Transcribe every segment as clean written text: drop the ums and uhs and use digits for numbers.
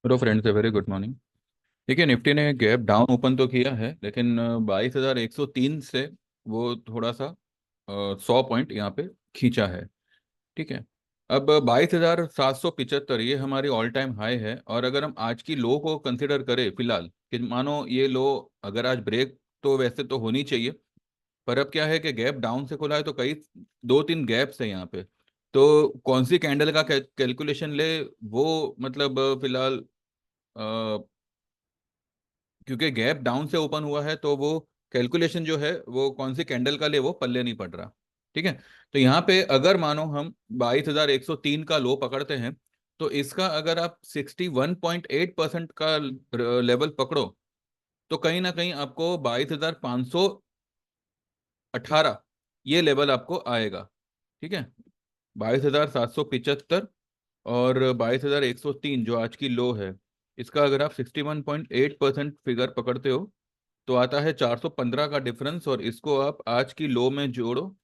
Hello friends, very good morning. देखिए, Nifty ने gap down open तो किया है, लेकिन 22,103 से वो थोड़ा सा 100 पॉइंट यहाँ पे खींचा है। ठीक है। अब 22,775 ये हमारी ऑल टाइम हाई है, और अगर हम आज की लो को कंसिडर करें फिलहाल, कि मानो ये लो अगर आज ब्रेक, तो वैसे तो होनी चाहिए, पर अब क्या है कि गैप डाउन से खुला है, तो कई दो तीन गैप्स है यहाँ पे। तो कौन सी कैंडल का कैलकुलेशन ले, वो मतलब फिलहाल, क्योंकि गैप डाउन से ओपन हुआ है, तो वो कैलकुलेशन जो है वो कौन सी कैंडल का ले, वो पल्ले नहीं पड़ रहा। ठीक है। तो यहाँ पे अगर मानो हम 22,103 का लो पकड़ते हैं, तो इसका अगर आप 61.8% का लेवल पकड़ो, तो कहीं ना कहीं आपको 22,518 ये लेवल आपको आएगा। ठीक है। 22,775 और 22,103 जो आज की लो है, इसका अगर आप 61.8% फिगर पकड़ते हो, तो आता है 415 का डिफरेंस, और इसको आप आज की लो में जोड़ो,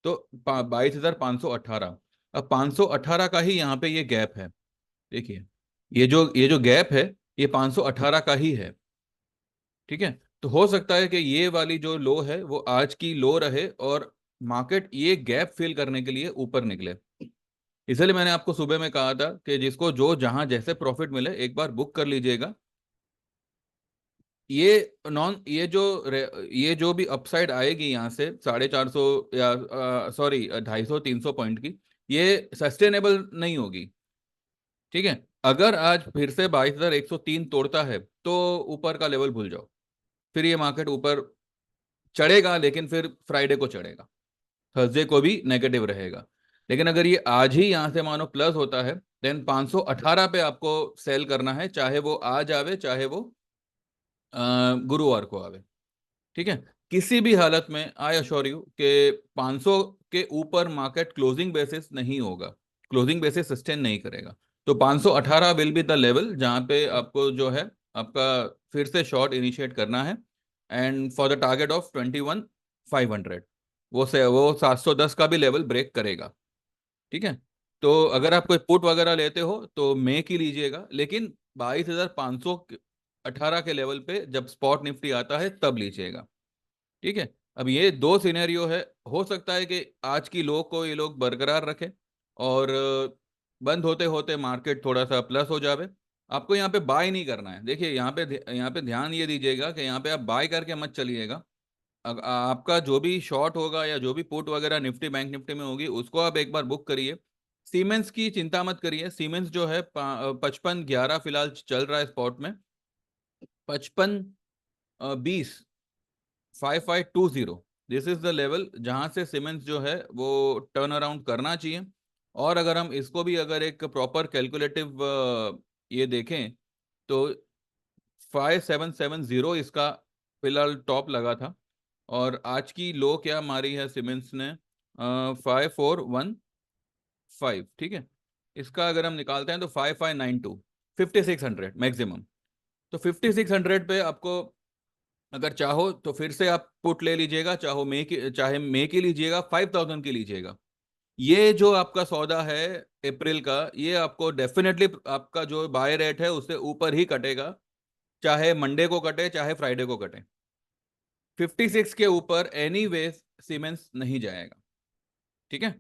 तो 22,518। अब 518 का ही यहाँ पे ये गैप है। देखिए, ये जो गैप है, ये 518 का ही है। ठीक है। तो हो सकता है कि ये वाली जो लो है वो आज की लो रहे, और मार्केट ये गैप फिल करने के लिए ऊपर निकले। इसलिए मैंने आपको सुबह में कहा था कि जिसको जो जहां जैसे प्रॉफिट मिले, एक बार बुक कर लीजिएगा। ये जो भी अपसाइड आएगी यहाँ से 450, या सॉरी 250-300 पॉइंट की, ये सस्टेनेबल नहीं होगी। ठीक है। अगर आज फिर से 22,103 तोड़ता है, तो ऊपर का लेवल भूल जाओ। फिर ये मार्केट ऊपर चढ़ेगा, लेकिन फिर फ्राइडे को चढ़ेगा, थर्सडे को भी नेगेटिव रहेगा। लेकिन अगर ये आज ही यहाँ से मानो प्लस होता है, देन 518 पे आपको सेल करना है, चाहे वो आज आवे, चाहे वो गुरुवार को आवे। ठीक है। किसी भी हालत में आई अश्योर यू कि 500 के ऊपर मार्केट क्लोजिंग बेसिस नहीं होगा, क्लोजिंग बेसिस सस्टेन नहीं करेगा। तो 518 विल बी द लेवल जहां पे आपको जो है आपका फिर से शॉर्ट इनिशिएट करना है, and for the target of 21,500, वो 710 का भी लेवल ब्रेक करेगा। ठीक है। तो अगर आप कोई पुट वगैरह लेते हो, तो मे की लीजिएगा, लेकिन 22,518 के लेवल पे जब स्पॉट निफ्टी आता है तब लीजिएगा। ठीक है। अब ये दो सिनेरियो है। हो सकता है कि आज की लो को ये लोग बरकरार रखें, और बंद होते होते मार्केट थोड़ा सा प्लस हो जावे। आपको यहाँ पे बाय नहीं करना है। देखिए, यहाँ पे ध्यान ये दीजिएगा कि यहाँ पे आप बाय करके मत चलिएगा। आपका जो भी शॉर्ट होगा, या जो भी पुट वगैरह निफ्टी बैंक निफ्टी में होगी, उसको आप एक बार बुक करिए। सीमेंस की चिंता मत करिए। सीमेंस जो है 55.11 फिलहाल चल रहा है स्पॉट में। 55.20, 5520, दिस इज द लेवल जहां से सीमेंस जो है वो टर्न अराउंड करना चाहिए। और अगर हम इसको भी अगर एक प्रॉपर कैलकुलेटिव ये देखें, तो 5770 इसका फिलहाल टॉप लगा था, और आज की लो क्या मारी है सीमेंस ने, 5415। ठीक है। इसका अगर हम निकालते हैं, तो 5592, 5600 मैक्सिमम। तो 5600 पे आपको अगर चाहो तो फिर से आप पुट ले लीजिएगा, चाहे मे की लीजिएगा, 5,000 की लीजिएगा। ये जो आपका सौदा है अप्रैल का, ये आपको डेफिनेटली आपका जो बाय रेट है उससे ऊपर ही कटेगा, चाहे मंडे को कटे, चाहे फ्राइडे को कटे। 56 के ऊपर एनी वेज सीमेंस नहीं जाएगा। ठीक है।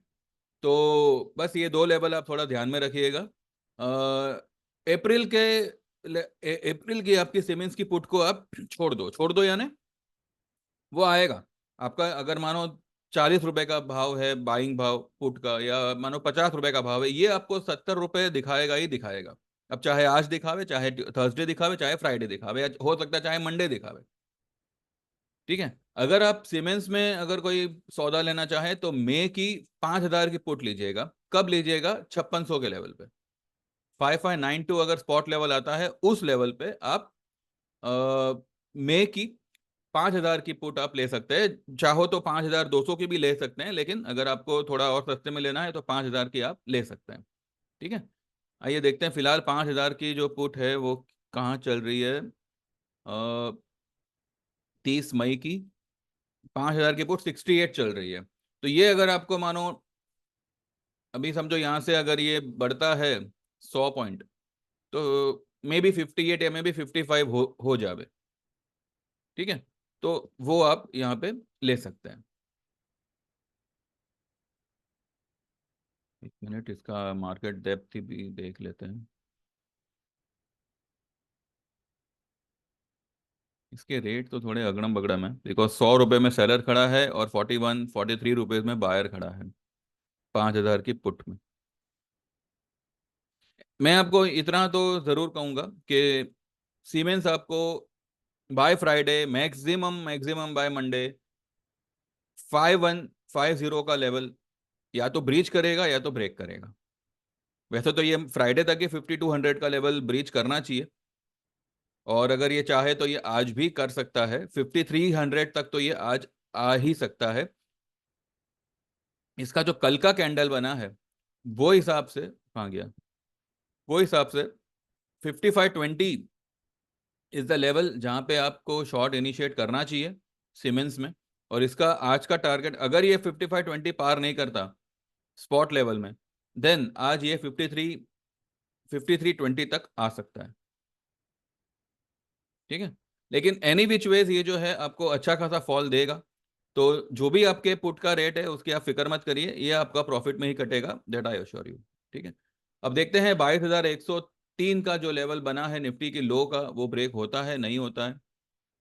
तो बस ये दो लेवल आप थोड़ा ध्यान में रखिएगा। अप्रैल के अप्रैल की आपकी सीमेंस की पुट को आप छोड़ दो यानी वो आएगा। आपका अगर मानो 40 रुपए का भाव है बाइंग भाव पुट का, या मानो 50 रुपए का भाव है, ये आपको 70 रुपए दिखाएगा ही दिखाएगा। अब चाहे आज दिखावे, चाहे थर्सडे दिखावे, चाहे फ्राइडे दिखावे, या हो सकता है चाहे मंडे दिखावे। ठीक है। अगर आप सीमेंस में अगर कोई सौदा लेना चाहे, तो मे की 5,000 की पुट लीजिएगा। कब लीजिएगा? 5600 के लेवल पे। 5592 अगर स्पॉट लेवल आता है, उस लेवल पे आप मे की 5,000 की पुट आप ले सकते हैं। चाहो तो 5,200 की भी ले सकते हैं, लेकिन अगर आपको थोड़ा और सस्ते में लेना है, तो 5,000 की आप ले सकते हैं। ठीक है। आइए देखते हैं फिलहाल 5,000 की जो पुट है वो कहाँ चल रही है। 30 मई की 5,000 की पुट 68 चल रही है। तो ये अगर आपको मानो, अभी समझो यहाँ से अगर ये बढ़ता है 100 पॉइंट, तो मे बी 58 या मे बी 55 हो जावे। ठीक है, तो वो आप यहाँ पे ले सकते हैं। एक मिनट, इसका मार्केट डेप्थ भी देख लेते हैं। इसके रेट तो थोड़े अगड़म बगड़म है, बिकॉज 100 रुपये में सेलर खड़ा है और 41-43 रुपये में बायर खड़ा है, 5,000 की पुट में। मैं आपको इतना तो जरूर कहूंगा कि सीमेंस आपको by Friday, maximum maximum by Monday, 5150 का लेवल या तो ब्रीच करेगा या तो ब्रेक करेगा। वैसे तो ये फ्राइडे तक ये 5200 का लेवल ब्रीच करना चाहिए, और अगर ये चाहे तो ये आज भी कर सकता है, 5300 तक तो ये आज आ ही सकता है। इसका जो कल का कैंडल बना है वो हिसाब से, कहाँ गया, वो हिसाब से 5520 इज द लेवल जहां पे आपको शॉर्ट इनिशिएट करना चाहिए सीमेंस में। और इसका आज का टारगेट, अगर ये 5520 पार नहीं करता स्पॉट लेवल में, देन आज ये 5320 तक आ सकता है। ठीक है, लेकिन एनी विच वेज ये जो है आपको अच्छा खासा फॉल देगा। तो जो भी आपके पुट का रेट है उसकी आप फिक्र मत करिए, ये आपका प्रॉफिट में ही कटेगा, दैट आई अश्योर यू। ठीक है, अब देखते हैं 22,103 का जो लेवल बना है निफ्टी की लो का, वो ब्रेक होता है नहीं होता है।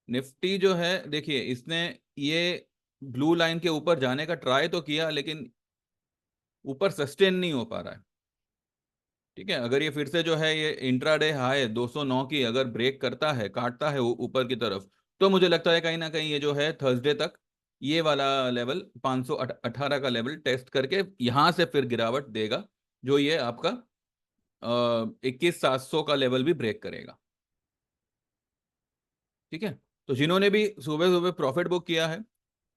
निफ्टी जो है देखिए, इसने ये ब्लू लाइन के ऊपर जाने का ट्राई तो किया, लेकिन ऊपर सस्टेन नहीं हो पा रहा है। ठीक है, अगर ये फिर से जो है ये इंट्राडे हाई 209 की अगर ब्रेक करता है, काटता है ऊपर की तरफ, तो मुझे लगता है कहीं ना कहीं ये जो है थर्सडे तक ये वाला लेवल 518 का लेवल टेस्ट करके यहां से फिर गिरावट देगा, जो ये आपका 21,700 का लेवल भी ब्रेक करेगा। ठीक है, तो जिन्होंने भी सुबह सुबह प्रॉफिट बुक किया है,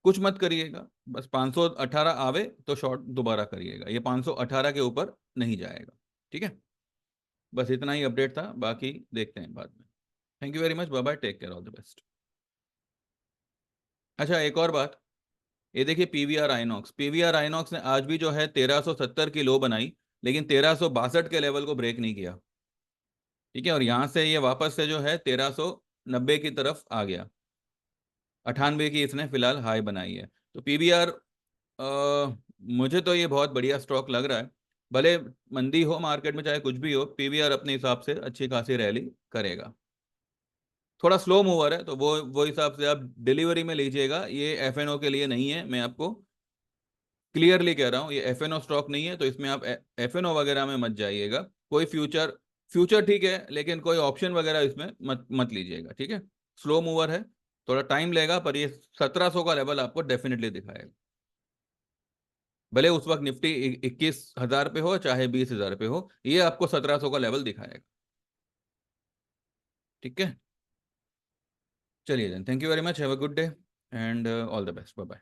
कुछ मत करिएगा, बस 518 आवे तो शॉर्ट दोबारा करिएगा, ये 518 के ऊपर नहीं जाएगा। ठीक है, बस इतना ही अपडेट था, बाकी देखते हैं बाद में। Thank you very much, bye bye, take care, all the best. अच्छा, एक और बात, ये देखिए पीवीआर आइनॉक्स, पीवीआर आइनॉक्स ने आज भी जो है 1370 की लो बनाई, लेकिन 1362 के लेवल को ब्रेक नहीं किया। ठीक है, और यहां से ये वापस से जो है 1390 की तरफ आ गया, 98 की इसने फिलहाल हाई बनाई है। तो पीवीआर, मुझे तो ये बहुत बढ़िया स्टॉक लग रहा है। भले मंदी हो मार्केट में, चाहे कुछ भी हो, पीवीआर अपने हिसाब से अच्छी खासी रैली करेगा। थोड़ा स्लो मूवर है, तो वो हिसाब से आप डिलीवरी में लीजिएगा, ये एफएनओ के लिए नहीं है, मैं आपको क्लियरली कह रहा हूँ, ये एफएनओ स्टॉक नहीं है, तो इसमें आप एफएनओ वगैरह में मत जाइएगा। कोई फ्यूचर, फ्यूचर ठीक है, लेकिन कोई ऑप्शन वगैरह इसमें मत मत लीजिएगा। ठीक है, स्लो मूवर है, थोड़ा टाइम लेगा, पर ये 1700 का लेवल आपको डेफिनेटली दिखाएगा। भले उस वक्त निफ्टी 21,000 पे हो चाहे 20,000 पे हो, ये आपको 1700 का लेवल दिखाएगा। ठीक है, चलिए then, thank you very much, have a good day and all the best, bye bye.